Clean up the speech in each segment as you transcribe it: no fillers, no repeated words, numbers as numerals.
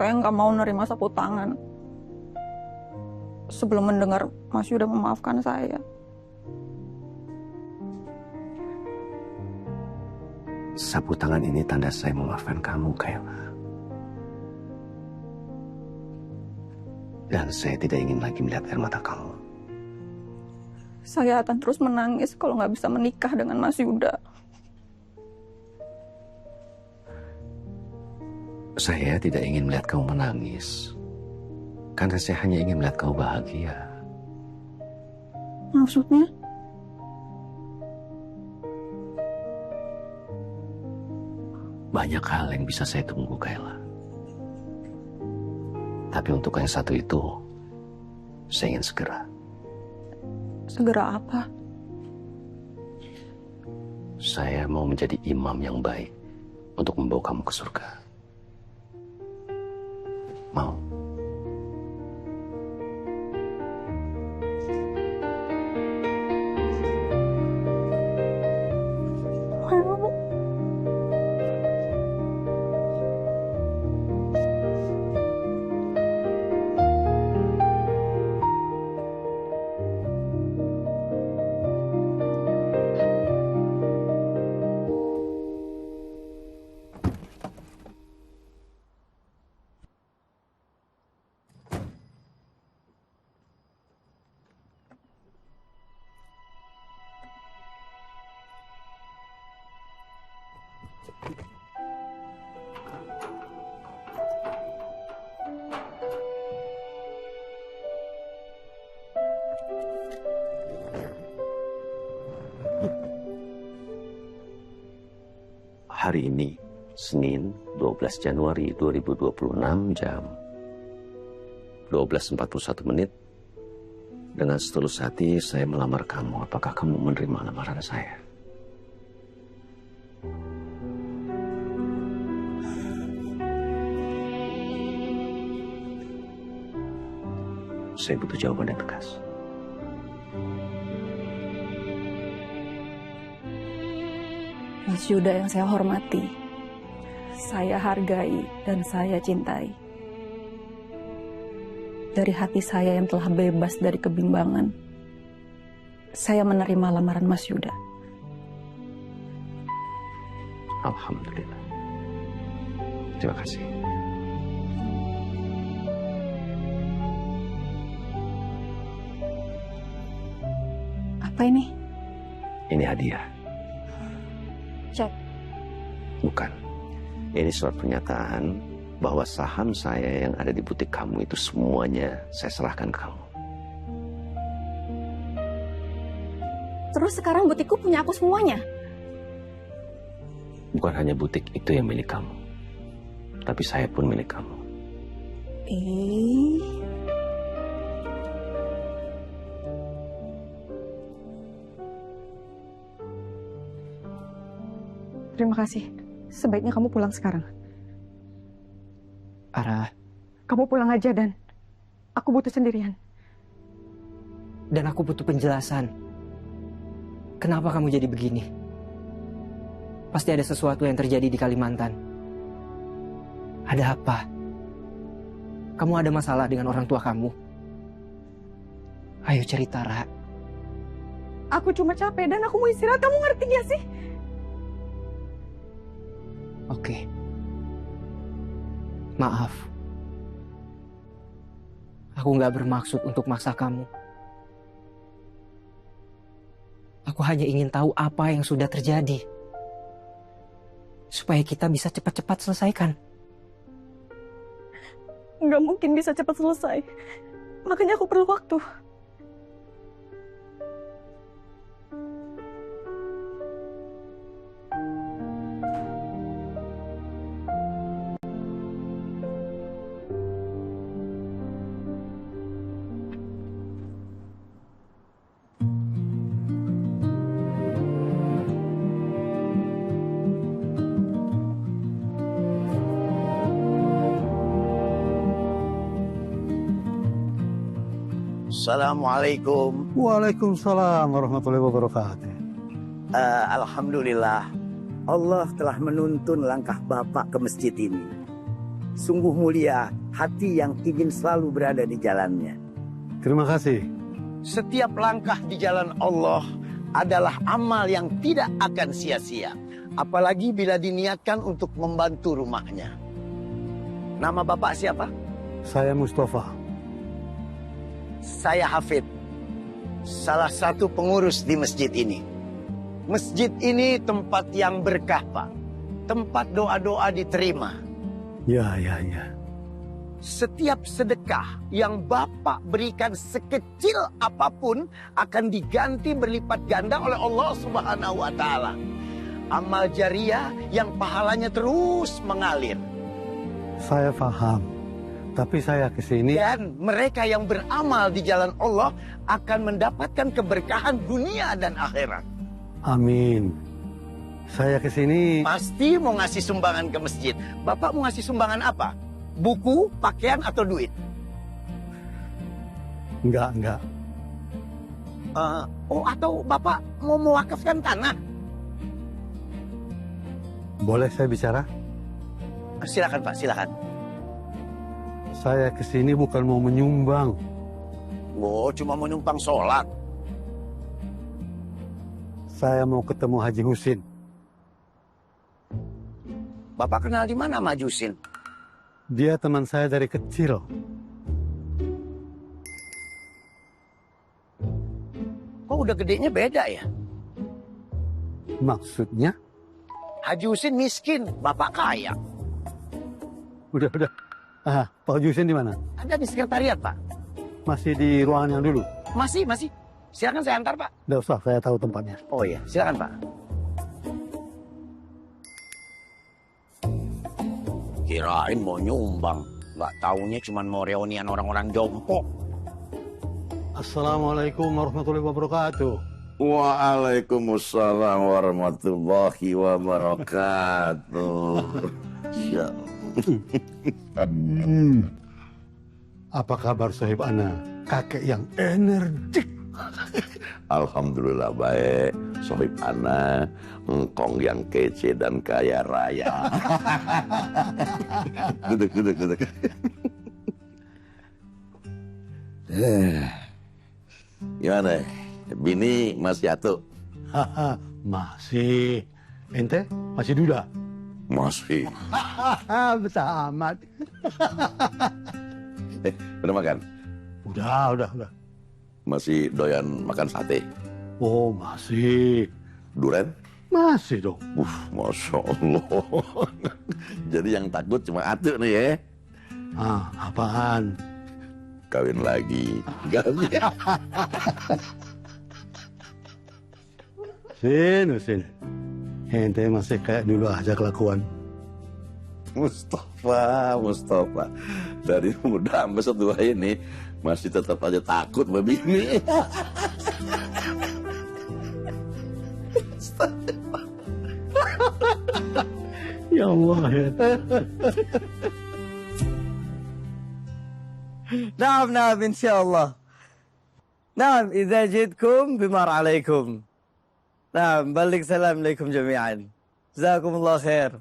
Saya nggak mau nerima sapu tangan sebelum mendengar Mas Yuda memaafkan saya. Sapu tangan ini tanda saya memaafkan kamu, Kayla. Dan saya tidak ingin lagi melihat air mata kamu. Saya akan terus menangis kalau nggak bisa menikah dengan Mas Yuda. Saya tidak ingin melihat kamu menangis. Karena saya hanya ingin melihat kamu bahagia. Maksudnya? Banyak hal yang bisa saya tunggu, Kayla. Tapi untuk yang satu itu, saya ingin segera. Segera apa? Saya mau menjadi imam yang baik untuk membawa kamu ke surga. Mau? Hari ini, Senin 12 Januari 2026 jam 12.41 menit. Dengan setulus hati saya melamar kamu. Apakah kamu menerima lamaran saya? Saya butuh jawaban yang tegas. Mas Yuda yang saya hormati, saya hargai dan saya cintai. Dari hati saya yang telah bebas dari kebimbangan, saya menerima lamaran Mas Yuda. Alhamdulillah. Terima kasih. Apa ini? Ini hadiah. Cek. Bukan. Ini surat pernyataan bahwa saham saya yang ada di butik kamu itu semuanya saya serahkan ke kamu. Terus sekarang butikku punya aku semuanya? Bukan hanya butik itu yang milik kamu, tapi saya pun milik kamu. Terima kasih. Sebaiknya kamu pulang sekarang. Ara. Kamu pulang aja, Dan. Aku butuh sendirian. Dan aku butuh penjelasan. Kenapa kamu jadi begini? Pasti ada sesuatu yang terjadi di Kalimantan. Ada apa? Kamu ada masalah dengan orang tua kamu? Ayo cerita, Ra. Aku cuma capek dan aku mau istirahat. Kamu ngerti gak sih? Oke. Maaf. Aku gak bermaksud untuk maksa kamu. Aku hanya ingin tahu apa yang sudah terjadi. Supaya kita bisa cepat-cepat selesaikan. Nggak mungkin bisa cepat selesai. Makanya aku perlu waktu. Assalamualaikum. Waalaikumsalam warahmatullahi wabarakatuh. Alhamdulillah, Allah telah menuntun langkah Bapak ke masjid ini. Sungguh mulia hati yang ingin selalu berada di jalannya. Terima kasih. Setiap langkah di jalan Allah adalah amal yang tidak akan sia-sia. Apalagi bila diniatkan untuk membantu rumahnya. Nama Bapak siapa? Saya Mustafa. Saya Hafid. Salah satu pengurus di masjid ini. Masjid ini tempat yang berkah, Pak. Tempat doa-doa diterima. Ya. Setiap sedekah yang Bapak berikan sekecil apapun akan diganti berlipat ganda oleh Allah Subhanahu wa taala. Amal jariah yang pahalanya terus mengalir. Saya paham. Tapi saya kesini. Dan mereka yang beramal di jalan Allah akan mendapatkan keberkahan dunia dan akhirat. Amin. Saya kesini. Pasti mau ngasih sumbangan ke masjid. Bapak mau ngasih sumbangan apa? Buku, pakaian, atau duit? Enggak. Atau Bapak mau mewakafkan tanah? Boleh saya bicara? Silakan Pak, silakan. Saya kesini bukan mau menyumbang. Oh, cuma mau numpang sholat. Saya mau ketemu Haji Husin. Bapak kenal di mana Majusin? Dia teman saya dari kecil. Kok udah gedenya beda ya? Maksudnya? Haji Husin miskin, Bapak kaya. Udah. Pak Haji Husin di mana? Ada di sekretariat, Pak. Masih di ruangan yang dulu? Masih. Silakan saya antar, Pak. Nggak usah, saya tahu tempatnya. Oh iya, silakan, Pak. Kirain mau nyumbang. Nggak taunya cuma mau reunian orang-orang jompo. Assalamualaikum warahmatullahi wabarakatuh. Waalaikumsalam warahmatullahi wabarakatuh. Ya. Apa kabar sahib ana? Kakek yang energik. Alhamdulillah baik. Sohib ana, engkong yang kece dan kaya raya. Duduk. Gimana? Bini masih atuh? Masih. Ente masih duda? Masih. Betah amat. Udah makan? Udah. Masih doyan makan sate? Oh, masih. Duren? Masih dong. Masya Allah. Jadi yang takut cuma atuh nih ya? Apaan? Kawin lagi. Sin. Ente masih kayak dulu aja kelakuan. Mustafa. Dari muda sampai setua ini masih tetap aja takut begini. Ya Allah ya. نعم إن شاء الله. نعم إذا جئتكم بمر عليكم. نعم بلغ سلام عليكم جميعا. جزاكم الله خير.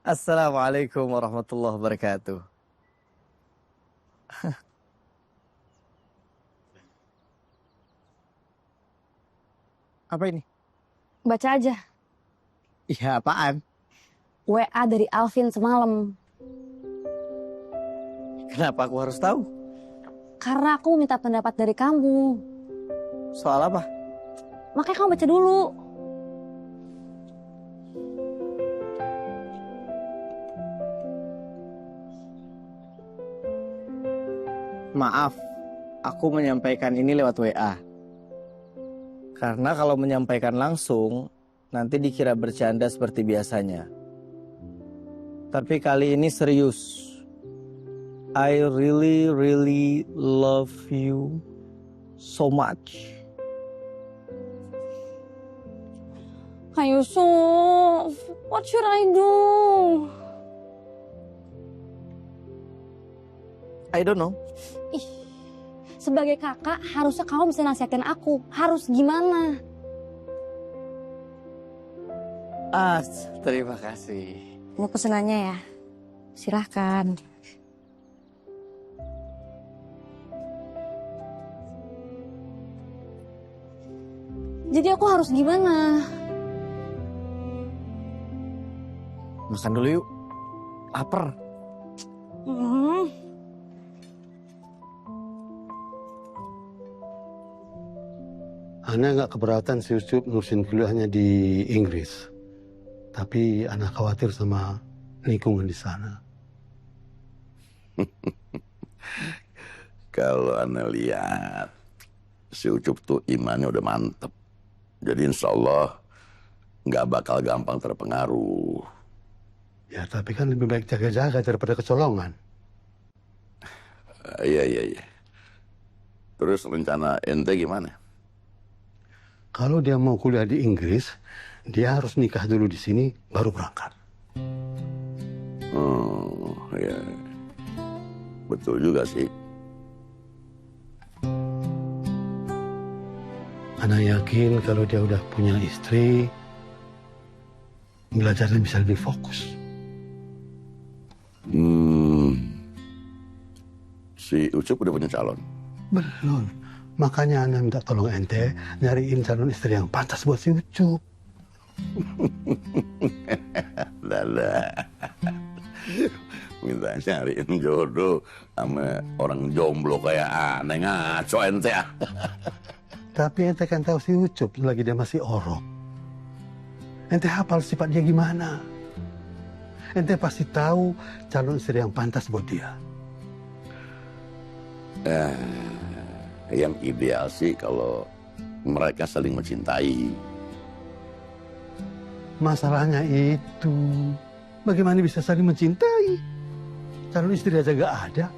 السلام عليكم ورحمة الله وبركاته. Apa ini? Baca aja. Iya apaan? WA dari Alvin semalam. Kenapa aku harus tahu? Karena aku minta pendapat dari kamu. Soal apa? Makanya kamu baca dulu. Maaf, aku menyampaikan ini lewat WA. Karena kalau menyampaikan langsung, nanti dikira bercanda seperti biasanya. Tapi kali ini serius. I really love you so much. Kak Yusuf, what should I do? I don't know. Ih, sebagai kakak harusnya kamu bisa nasihatin aku. Harus gimana? Terima kasih. Mau pesenannya ya? Silahkan. Jadi aku harus gimana? Makan dulu yuk. Laper. Ana nggak keberatan si Ucup nurusin kuliahnya di Inggris. Tapi Ana khawatir sama lingkungan di sana. Kalau Ana lihat, si Ucup tuh imannya udah mantep. Jadi insya Allah nggak bakal gampang terpengaruh. Ya tapi kan lebih baik jaga-jaga daripada kecolongan. Iya. Terus rencana ente gimana? Kalau dia mau kuliah di Inggris, dia harus nikah dulu di sini, baru berangkat. Oh, ya. Betul juga sih. Ana yakin kalau dia udah punya istri, belajarnya bisa lebih fokus. Si Ucup udah punya calon? Belum. Makanya Ana minta tolong ente nyariin calon istri yang pantas buat si Ucup. Lala. Minta nyariin jodoh sama orang jomblo kayak aneh, ngaco ente ah. Tapi ente kan tahu si Ucup lagi dia masih orok. Ente hafal sifat dia gimana. Ente pasti tahu calon istri yang pantas buat dia. Yang ideal sih kalau mereka saling mencintai. Masalahnya itu, bagaimana bisa saling mencintai? Calon istri aja gak ada.